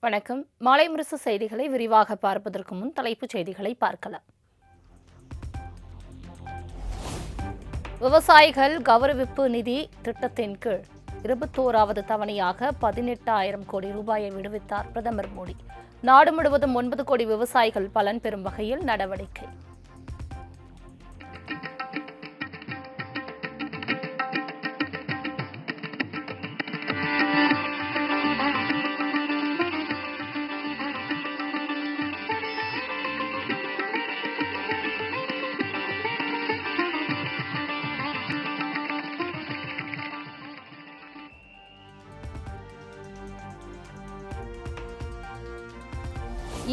வணக்கம். மாலை முரசு செய்திகளை விரிவாக பார்ப்பதற்கு முன் தலைப்புச் செய்திகளை பார்க்கலாம். விவசாயிகள் கௌரவிப்பு நிதி திட்டத்தின் கீழ் 21வது தவணையாக 18,000 கோடி ரூபாயை விடுவித்தார் பிரதமர் மோடி. நாடு முழுவதும் 9 கோடி விவசாயிகள் பலன் பெறும் வகையில் நடவடிக்கை.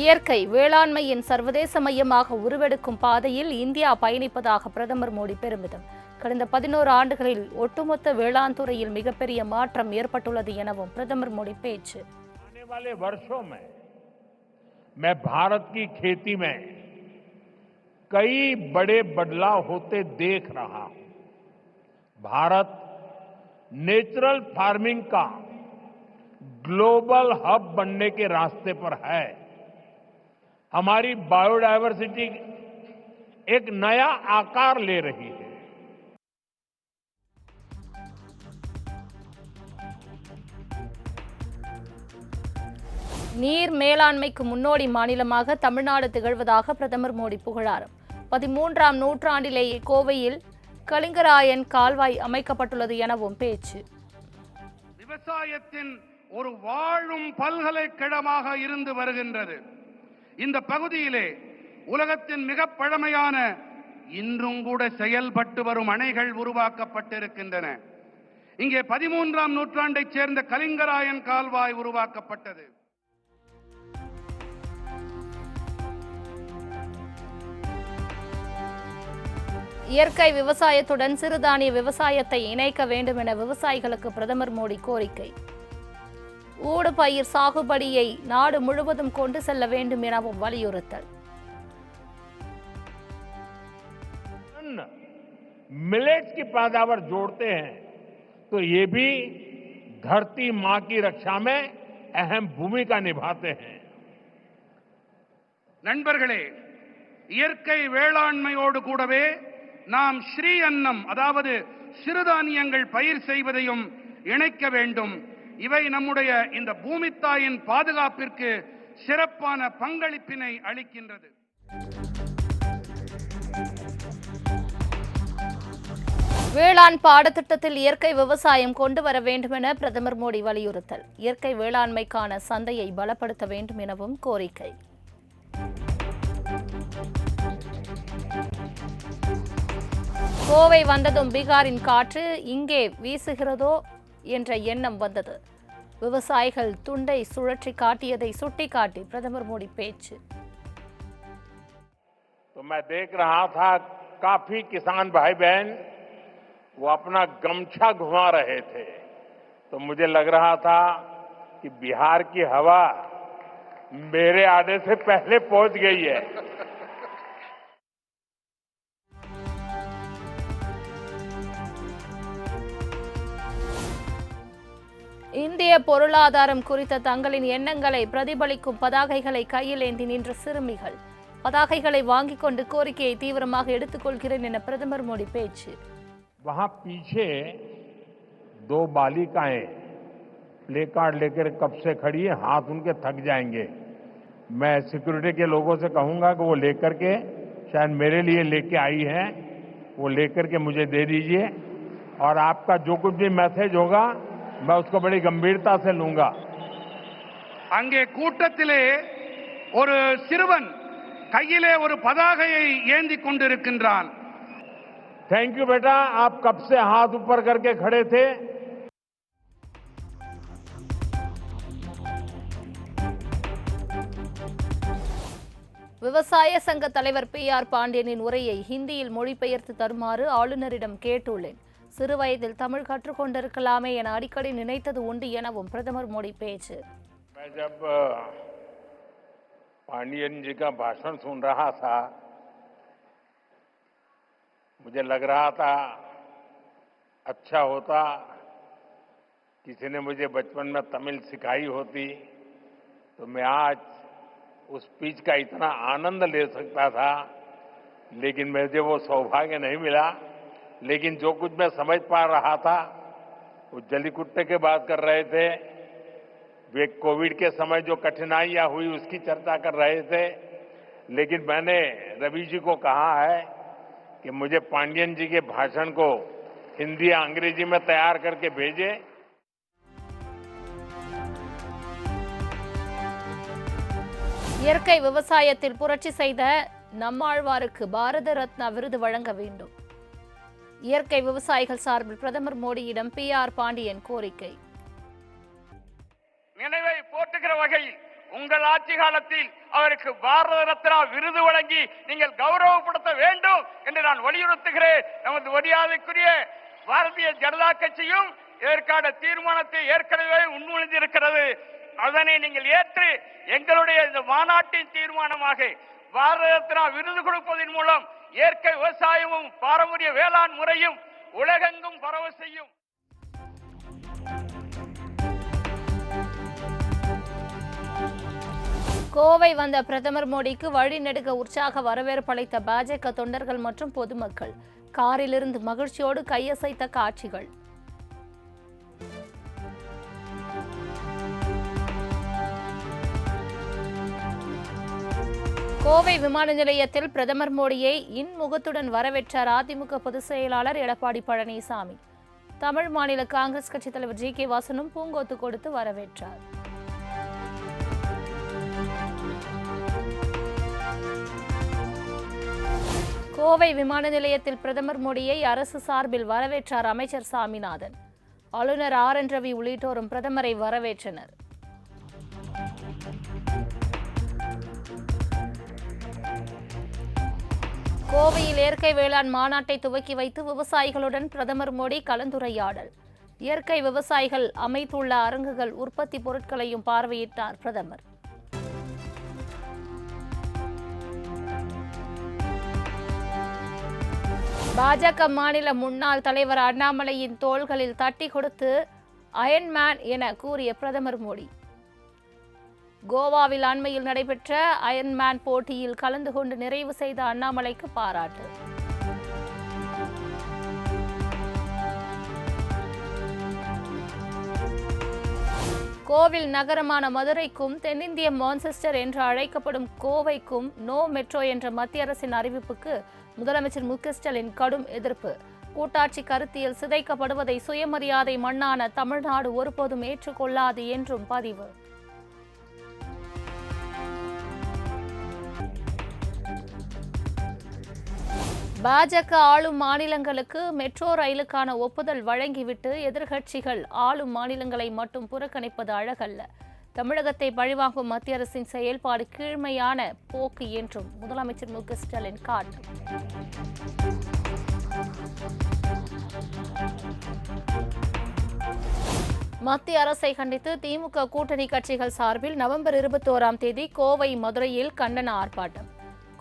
இயற்கை வேளாண்மையின் சர்வதேச மையமாக உருவெடுக்கும் பாதையில் இந்தியா பயணிப்பதாக பிரதமர் மோடி பெருமிதம். கடந்த 11 ஆண்டுகளில் ஒட்டுமொத்த வேளாண் துறையில் மிகப்பெரிய மாற்றம் ஏற்பட்டுள்ளது எனவும் பிரதமர் மோடி பேச்சு. आने वाले वर्षों में मैं भारत की खेती में कई बड़े बदलाव होते देख रहा हूं. भारत नेचुरल फार्मिंग का ग्लोबल हब बनने के रास्ते पर है. हमारी बायोडायवर्सिटी एक नया आकार ले रही है. நீர் மேலாண்மைக்கு முன்னோடி மாநிலமாக தமிழ்நாடு திகழ்வதாக பிரதமர் மோடி புகழாரம். 13ஆம் நூற்றாண்டிலேயே கோவையில் கலிங்கராயன் கால்வாய் அமைக்கப்பட்டுள்ளது எனவும் பேச்சு. விவசாயத்தின் ஒரு வாழும் பல்கலைக்கழகமாக இருந்து வருகின்றது. இந்த பகுதியிலே உலகத்தின் மிக பழமையான இன்றும் கூட செயல்பட்டு வரும் அணைகள் உருவாக்கப்பட்டிருக்கின்றன. இங்கே 13ஆம் நூற்றாண்டைச் சேர்ந்த கலிங்கராயன் கால்வாய் உருவாக்கப்பட்டது. இயற்கை விவசாயத்துடன் சிறுதானிய விவசாயத்தை இணைக்க வேண்டும் என விவசாயிகளுக்கு பிரதமர் மோடி கோரிக்கை. ஊடுபயிர் சாகுபடியை நாடு முழுவதும் கொண்டு செல்ல வேண்டும் எனவும் வலியுறுத்தல். मिलेट्स की पैदावार जोड़ते हैं तो ये भी धरती मां की रक्षा में अहम भूमिका निभाते हैं. நண்பர்களே, இயற்கை வேளாண்மையோடு கூடவே நாம் ஸ்ரீ அன்னம் அதாவது சிறுதானியங்கள் பயிர் செய்வதையும் இணைக்க வேண்டும். இவை நம்முடைய இந்த பூமித்தாயின் பாதுகாப்பிற்கு சிறப்பான பங்களிப்பினை அளிக்கின்றது. வேளாண் பாடத்திட்டத்தில் இயற்கை விவசாயம் கொண்டு வர வேண்டும் என பிரதமர் மோடி வலியுறுத்தல். இயற்கை வேளாண்மைக்கான சந்தையை பலப்படுத்த வேண்டும் எனவும் கோரிக்கை. கோவை வந்ததும் பீகாரின் காற்று இங்கே வீசுகிறதோ என்ற எண்ணம் வந்தது. விவசாயிகள் துண்டை சுழற்றி காட்டியதை சுட்டிக்காட்டி பிரதமர் மோடி பேச்சு. तो मैं देख रहा था काफी किसान भाई बहन वो अपना गमछा घुमा रहे थे, तो मुझे लग रहा था कि बिहार की हवा मेरे आने से पहले पहुंच गई है. இந்திய பொருளாதாரம் குறித்த தங்களின் எண்ணங்களை பிரதிபலிக்கும் பதாகைகளை கையில் ஏந்தி நின்ற சிறுமிகள். பதாகைகளை வாங்கிக் கொண்டு கோரிக்கையை தீவிரமாக எடுத்துக்கொள்கிறேன் என பிரதமர் மோடி பேச்சு. वहां पीछे 2 बालिकाएं प्ले कार्ड लेकर कब से खड़ी है, हाथ उनके थक जाएंगे. मैं सिक्योरिटी के लोगों से कहूंगा कि वो लेकर के शायद मेरे लिए लेके आई हैं, वो लेकर के मुझे दे दीजिए और आपका जो कुछ भी मैसेज होगा मैं उसको बड़ी गंभीरता से लूंगा. அங்கே கூட்டத்திலே ஒரு சிறுவன் கையிலே ஒரு பதாகையை ஏந்தி கொண்டிருக்கின்றான். थैंक यू बेटा, आप कब से हाथ ऊपर करके खड़े थे. விவசாய சங்க தலைவர் PR பாண்டியனின் உரையை ஹிந்தியில் மொழிபெயர்த்து தருமாறு ஆளுநரிடம் கேட்டுள்ளேன். சிறுவயதில் தமிழ் கற்றுக்கொண்டிருக்கலாமே என அடிக்கடி நினைத்தது உண்டு எனவும் பிரதமர் மோடி பேச்சு. मैं जब पांडियन जी का भाषण सुन रहा था मुझे लग रहा था अच्छा होता किसी ने मुझे बचपन में तमिल सिखाई होती तो मैं आज उस स्पीच का इतना आनंद ले सकता था, लेकिन मुझे वो सौभाग्य नहीं मिला। लेकिन जो कुछ मैं समझ पा रहा था, वो जल्लीकुट्टे की बात कर रहे थे, वे कोविड के समय जो कठिनाइयां हुई उसकी चर्चा कर रहे थे। लेकिन मैंने रवि जी को कहा है कि मुझे पांडियन जी के भाषण को हिंदी या अंग्रेजी में तैयार करके भेजे। இயற்கை விவசாயத்தில் புரட்சி செய்த நம்மாழ்வாருக்கு பாரத ரத்னா விருது வழங்க வேண்டும். இயற்கை விவசாயிகள் சார்பில் பிரதமர் மோடியிடம் PR பாண்டியன் கோரிக்கை. நினைவை போற்றுகிற வகையில் உங்கள் ஆட்சி காலத்தில் அவருக்கு பாரத ரத்னா விருது வழங்கி நீங்கள் கௌரவப்படுத்த வேண்டும் என்று நான் வலியுறுத்துகிறேன். நமது மரியாதைக்குரிய பாரதிய ஜனதா கட்சியும் இதற்கான தீர்மானத்தை ஏற்கனவே முன்மொழிந்திருக்கிறது. அதனை நீங்கள் ஏற்று எங்களுடைய இந்த மாநாட்டின் தீர்மானமாக பாரத ரத்னா விருது கொடுப்பதன் மூலம் இயற்கை விவசாயமும் பாரம்பரிய வேளாண் முறையும் உலகெங்கும் பரவ செய்யும். கோவை வந்த பிரதமர் மோடிக்கு வழிநெடுக உற்சாக வரவேற்பு அளித்த பாஜக தொண்டர்கள் மற்றும் பொதுமக்கள் காரிலிருந்து மகிழ்ச்சியோடு கையசைத்த காட்சிகள். கோவை விமான நிலையத்தில் பிரதமர் மோடியை இன்முகத்துடன் வரவேற்றார் அதிமுக பொதுச் செயலாளர் எடப்பாடி பழனிசாமி. தமிழ் மாநில காங்கிரஸ் கட்சித் தலைவர் GK வாசனும் பூங்கொத்து கொடுத்து வரவேற்றார். கோவை விமான நிலையத்தில் பிரதமர் மோடியை அரசு சார்பில் வரவேற்றார் அமைச்சர் சாமிநாதன். ஆளுநர் RN ரவி உள்ளிட்டோரும் பிரதமரை வரவேற்றனர். கோவையில் இயற்கை வேளாண் மாநாட்டை துவக்கி வைத்து விவசாயிகளுடன் பிரதமர் மோடி கலந்துரையாடல். இயற்கை விவசாயிகள் அமைத்துள்ள அரங்குகள், உற்பத்தி பொருட்களையும் பார்வையிட்டார் பிரதமர். பாஜக மாநில முன்னாள் தலைவர் அண்ணாமலையின் தோள்களில் தட்டி கொடுத்து அயன்மேன் என கூறிய பிரதமர் மோடி. கோவாவில் அண்மையில் நடைபெற்ற அயன்மேன் போட்டியில் கலந்து கொண்டு நிறைவு செய்த அண்ணாமலைக்கு பாராட்டு. கோவில் நகரமான மதுரைக்கும் தென்னிந்திய மான்செஸ்டர் என்று அழைக்கப்படும் கோவைக்கும் நோ மெட்ரோ என்ற மத்திய அரசின் அறிவிப்புக்கு முதலமைச்சர் மு க ஸ்டாலின் கடும் எதிர்ப்பு. கூட்டாட்சி கருத்தியல் சிதைக்கப்படுவதை சுயமரியாதை மண்ணான தமிழ்நாடு ஒருபோதும் ஏற்றுக்கொள்ளாது என்றும் பதிவு. பாஜக ஆளும் மாநிலங்களுக்கு மெட்ரோ ரயிலுக்கான ஒப்புதல் வழங்கிவிட்டு எதிர்க்கட்சிகள் ஆளும் மாநிலங்களை மட்டும் புறக்கணிப்பது அழகல்ல. தமிழகத்தை பழிவாங்கும் மத்திய அரசின் செயல்பாடு கீழ்மையான போக்கு என்றும் முதலமைச்சர் மு க ஸ்டாலின் காட்டு. மத்திய அரசை கண்டித்து திமுக கூட்டணி கட்சிகள் சார்பில் நவம்பர் 21ஆம் தேதி கோவை, மதுரையில் கண்டன ஆர்ப்பாட்டம்.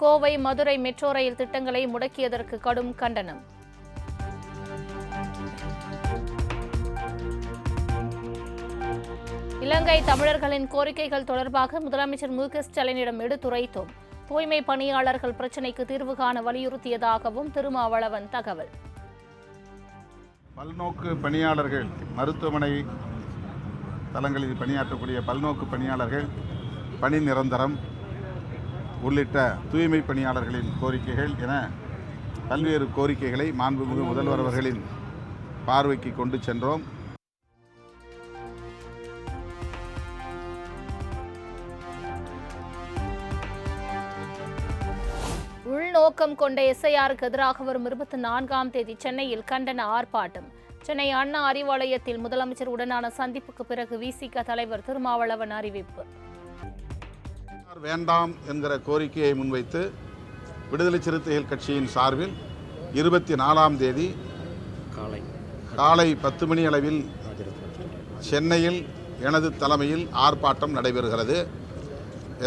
கோவை, மதுரை மெட்ரோ ரயில் திட்டங்களை முடக்கியதற்கு கடும் கண்டனம். இலங்கை தமிழர்களின் கோரிக்கைகள் தொடர்பாக முதலமைச்சர் மு க ஸ்டாலினிடம் எடுத்துரைத்தோம். தூய்மை பணியாளர்கள் பிரச்சினைக்கு தீர்வு காண வலியுறுத்தியதாகவும் திருமாவளவன் தகவல். பல்நோக்கு பணியாளர்கள், மருத்துவமனை தளங்களில் பணியாற்றக்கூடிய பல்நோக்கு பணியாளர்கள் பணி நிரந்தரம் உள்ளிட்ட தூய்மை பணியாளர்களின் கோரிக்கைகள் என பல்வேறு கோரிக்கைகளை மாண்புமிகு முதல்வர் அவர்களின் பார்வைக்கு கொண்டு சென்றோம். உள்நோக்கம் கொண்ட SIRக்கு எதிராக வரும் 24ஆம் தேதி சென்னையில் கண்டன ஆர்ப்பாட்டம். சென்னை அண்ணா அறிவாலயத்தில் முதலமைச்சர் உடனான சந்திப்புக்கு பிறகு VCK தலைவர் திருமாவளவன் அறிவிப்பு. வேண்டாம் என்கிற கோரிக்கையை முன்வைத்து விடுதலை சிறுத்தைகள் கட்சியின் சார்பில் 24ஆம் தேதி காலை 10 மணி அளவில் சென்னையில் எனது தலைமையில் ஆர்ப்பாட்டம் நடைபெறுகிறது.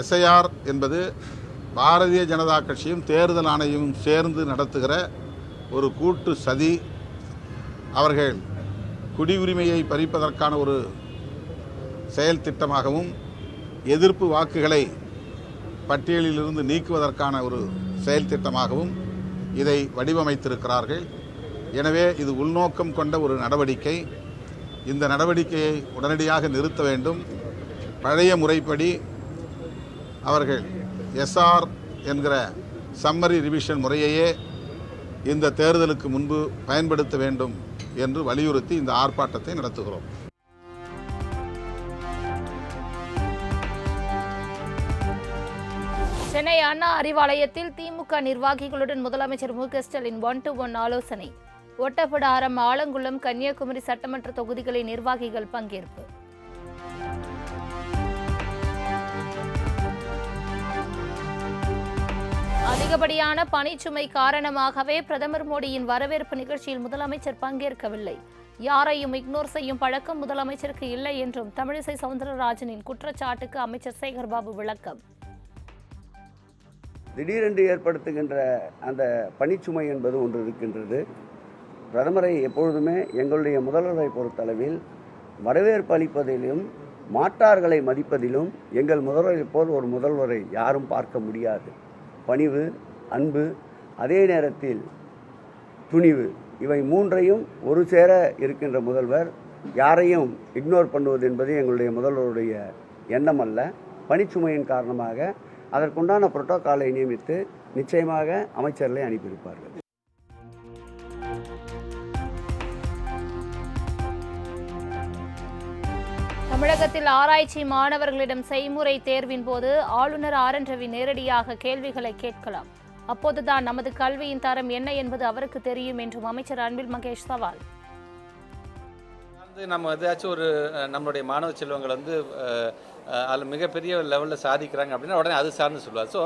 SIR என்பது பாரதிய ஜனதா கட்சியும் தேர்தல் ஆணையமும் சேர்ந்து நடத்துகிற ஒரு கூட்டு சதி. அவர்கள் குடியுரிமையை பறிப்பதற்கான ஒரு செயல் திட்டமாகவும் எதிர்ப்பு வாக்குகளை பட்டியலிலிருந்து நீக்குவதற்கான ஒரு செயல் திட்டமாகவும் இதை வடிவமைத்திருக்கிறார்கள். எனவே இது உள்நோக்கம் கொண்ட ஒரு நடவடிக்கை. இந்த நடவடிக்கையை உடனடியாக நிறுத்த வேண்டும். பழைய முறைப்படி அவர்கள் எஸ்ஆர் என்கிற சம்மரி ரிவிஷன் முறையையே இந்த தேர்தலுக்கு முன்பு பயன்படுத்த வேண்டும் என்று வலியுறுத்தி இந்த ஆர்ப்பாட்டத்தை நடத்துகிறோம். சென்னை அண்ணா அறிவாலயத்தில் திமுக நிர்வாகிகளுடன் முதலமைச்சர் மு க ஸ்டாலின் 1-to-1 ஆலோசனை. ஒட்டப்பிடாரம், ஆலங்குளம், கன்னியாகுமரி சட்டமன்ற தொகுதிகளின் நிர்வாகிகள் பங்கேற்பு. அதிகப்படியான பணிச்சுமை காரணமாகவே பிரதமர் மோடியின் வரவேற்பு நிகழ்ச்சியில் முதலமைச்சர் பங்கேற்கவில்லை. யாரையும் இக்னோர் செய்யும் பழக்கம் முதலமைச்சருக்கு இல்லை என்றும் தமிழிசை சவுந்தரராஜனின் குற்றச்சாட்டுக்கு அமைச்சர் சேகர்பாபு விளக்கம். திடீரென்று ஏற்படுத்துகின்ற அந்த பணிச்சுமை என்பது ஒன்று இருக்கின்றது. பிரதமரை எப்பொழுதுமே எங்களுடைய முதல்வரை பொறுத்தளவில் வரவேற்பு அளிப்பதிலும் மாற்றார்களை மதிப்பதிலும் எங்கள் முதல்வரை போல் ஒரு முதல்வரை யாரும் பார்க்க முடியாது. பணிவு, அன்பு, அதே நேரத்தில் துணிவு, இவை மூன்றையும் ஒரு சேர இருக்கின்ற முதல்வர் யாரையும் இக்னோர் பண்ணுவது என்பது எங்களுடைய முதல்வருடைய எண்ணம் அல்ல. பணிச்சுமையின் காரணமாக அதற்குண்டான புரோட்டோகாலை நியமித்து நிச்சயமாக அமைச்சர்களை அனுப்பியிருப்பார்கள். தமிழகத்தில் ஆராய்ச்சி மாணவர்களிடம் செய்முறை தேர்வின் போது ஆளுநர் ஆர்.என். ரவி நேரடியாக கேள்விகளை கேட்கலாம். அப்போதுதான் நமது கல்வியின் தரம் என்ன என்பது அவருக்கு தெரியும் என்றும் அமைச்சர் அன்பில் மகேஷ் சவால். நம்ம ஏதாச்சும் ஒரு நம்மளுடைய மாணவ செல்வங்கள் அதில் மிகப்பெரிய லெவலில் சாதிக்கிறாங்க அப்படின்னா உடனே அது சார்ந்து சொல்லுவார். ஸோ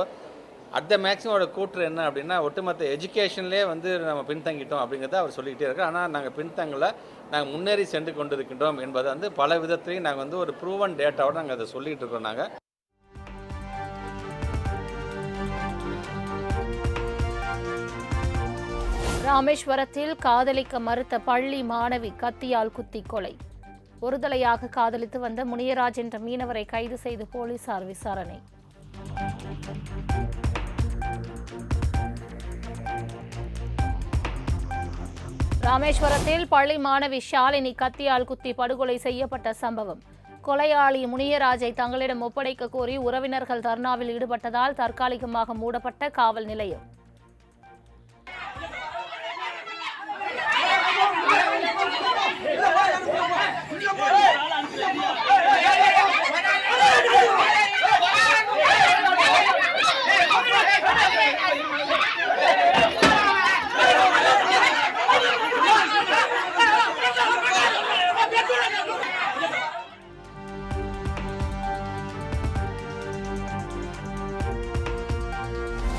அட் த மேக்ஸிமோட கூற்று என்ன அப்படின்னா ஒட்டுமொத்த எஜுகேஷன்லேயே நம்ம பின்தங்கிட்டோம் அப்படிங்கிறத அவர் சொல்லிக்கிட்டே இருக்கோம். ஆனால் நாங்கள் பின்தங்கலை, நாங்கள் முன்னேறி சென்று கொண்டிருக்கின்றோம் என்பதை பல விதத்திலையும் நாங்கள் ஒரு ப்ரூவன் டேட்டாவோடு நாங்கள் அதை சொல்லிகிட்டு இருக்கோம். நாங்கள் ராமேஸ்வரத்தில் காதலிக்க மறுத்த பள்ளி மாணவி கத்தியால் குத்தி கொலை. ஒருதலையாக காதலித்து வந்த முனியராஜ் என்ற மீனவரை கைது செய்து போலீசார் விசாரணை. ராமேஸ்வரத்தில் பள்ளி மாணவி ஷாலினி கத்தியால் குத்தி படுகொலை செய்யப்பட்ட சம்பவம். கொலையாளி முனியராஜை தங்களிடம் ஒப்படைக்க கோரி உறவினர்கள் தர்ணாவில் ஈடுபட்டதால் தற்காலிகமாக மூடப்பட்ட காவல் நிலையம்.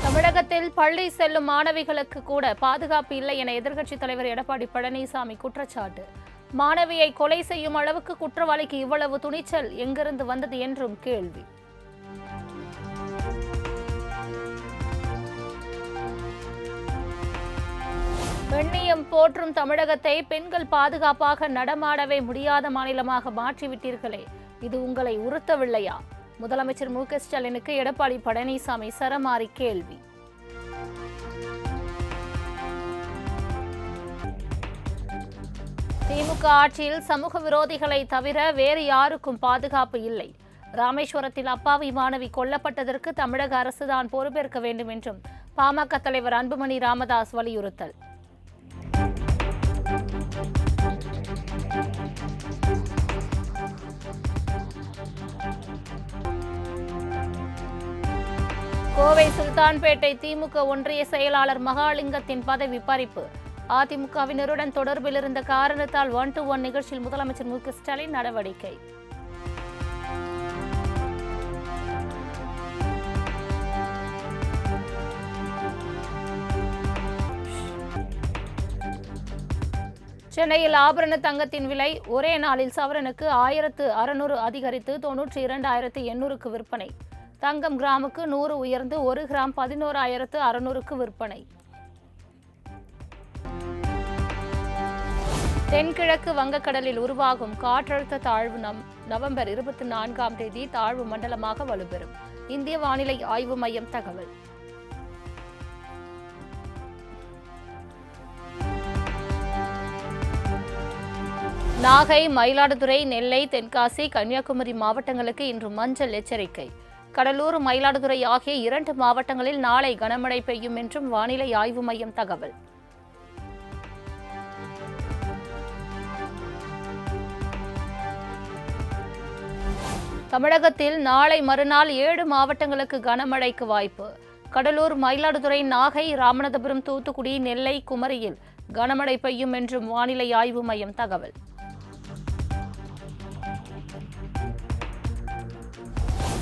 தமிழகத்தில் பள்ளி செல்லும் மாணவிகளுக்கு கூட பாதுகாப்பு இல்லை என எதிர்க்கட்சித் தலைவர் எடப்பாடி பழனிசாமி குற்றச்சாட்டு. மாணவியை கொலை செய்யும் அளவுக்கு குற்றவாளிக்கு இவ்வளவு துணிச்சல் எங்கிருந்து வந்தது என்றும் கேள்வி. பெண்ணியம் போற்றும் தமிழகத்தை பெண்கள் பாதுகாப்பாக நடமாடவே முடியாத மாநிலமாக மாற்றிவிட்டீர்களே, இது உங்களை உறுத்தவில்லையா? முதலமைச்சர் மு க ஸ்டாலினுக்கு எடப்பாடி பழனிசாமி சரமாரி கேள்வி. திமுக ஆட்சியில் சமூக விரோதிகளை தவிர வேறு யாருக்கும் பாதுகாப்பு இல்லை. ராமேஸ்வரத்தில் அப்பாவி மாணவி கொல்லப்பட்டதற்கு தமிழக அரசுதான் பொறுப்பேற்க வேண்டும் என்றும் பாமக தலைவர் அன்புமணி ராமதாஸ் வலியுறுத்தல். கோவை சுல்தான்பேட்டை திமுக ஒன்றிய செயலாளர் மகாலிங்கத்தின் பதவி பறிப்பு. அதிமுகவினருடன் தொடர்பில் இருந்த காரணத்தால் 1-to-1 நிகழ்ச்சியில் முதலமைச்சர் மு க ஸ்டாலின் நடவடிக்கை. சென்னையில் ஆபரண தங்கத்தின் விலை ஒரே நாளில் சவரனுக்கு 1600 அதிகரித்து 92,800க்கு விற்பனை. தங்கம் கிராமுக்கு 100 உயர்ந்து 1 கிராம் 11,600க்கு விற்பனை. தென்கிழக்கு வங்கக்கடலில் உருவாகும் காற்றழுத்த தாழ்வு நவம்பர் 24ஆம் தேதி தாழ்வு மண்டலமாக வலுப்பெறும். இந்திய வானிலை ஆய்வு மையம் தகவல். நாகை, மயிலாடுதுறை, நெல்லை, தென்காசி, கன்னியாகுமரி மாவட்டங்களுக்கு இன்று மஞ்சள் எச்சரிக்கை. கடலூர், மயிலாடுதுறை ஆகிய 2 மாவட்டங்களில் நாளை கனமழை பெய்யும் என்றும் வானிலை ஆய்வு மையம் தகவல். தமிழகத்தில் நாளை மறுநாள் 7 மாவட்டங்களுக்கு கனமழைக்கு வாய்ப்பு. கடலூர், மயிலாடுதுறை, நாகை, ராமநாதபுரம், தூத்துக்குடி, நெல்லை, குமரியில் கனமழை பெய்யும் என்றும் வானிலை ஆய்வு மையம் தகவல்.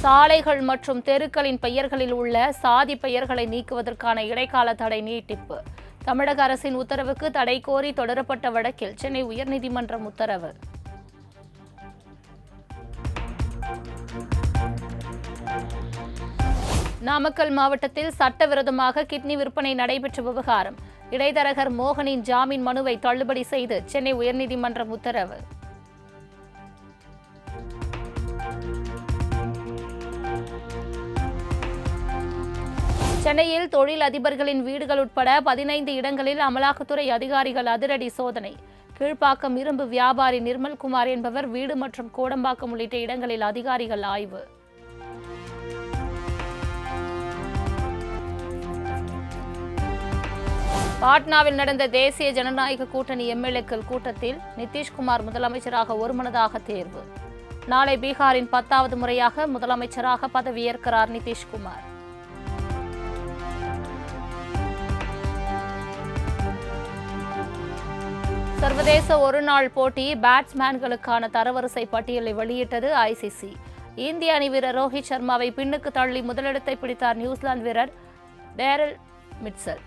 சாலைகள் மற்றும் தெருக்களின் பெயர்களில் உள்ள சாதி பெயர்களை நீக்குவதற்கான இடைக்கால தடை நீட்டிப்பு. தமிழக அரசின் உத்தரவுக்கு தடை கோரி தொடரப்பட்ட வழக்கில் சென்னை உயர்நீதிமன்றம் உத்தரவு. நாமக்கல் மாவட்டத்தில் சட்டவிரோதமாக கிட்னி விற்பனை நடைபெற்ற விவகாரம். இடைத்தரகர் மோகனின் ஜாமீன் மனுவை தள்ளுபடி செய்து சென்னை உயர்நீதிமன்றம் உத்தரவு. சென்னையில் தொழில் அதிபர்களின் வீடுகள் உட்பட 15 இடங்களில் அமலாக்கத்துறை அதிகாரிகள் அதிரடி சோதனை. கீழ்ப்பாக்கம் இரும்பு வியாபாரி நிர்மல்குமார் என்பவர் வீடு மற்றும் கோடம்பாக்கம் உள்ளிட்ட இடங்களில் அதிகாரிகள் ஆய்வு. பாட்னாவில் நடந்த தேசிய ஜனநாயக கூட்டணி எம்எல்ஏக்கள் கூட்டத்தில் நிதிஷ்குமார் முதலமைச்சராக ஒருமனதாக தேர்வு. நாளை பீகாரின் 10வது முறையாக முதலமைச்சராக பதவியேற்கிறார் நிதிஷ்குமார். சர்வதேச ஒருநாள் போட்டி பேட்ஸ்மேன்களுக்கான தரவரிசை பட்டியலை வெளியிட்டது ஐசிசி. இந்திய அணி வீரர் ரோஹித் சர்மாவை பின்னுக்கு தள்ளி முதலிடத்தை பிடித்தார் நியூசிலாந்து வீரர் டேரல் மிட்சல்.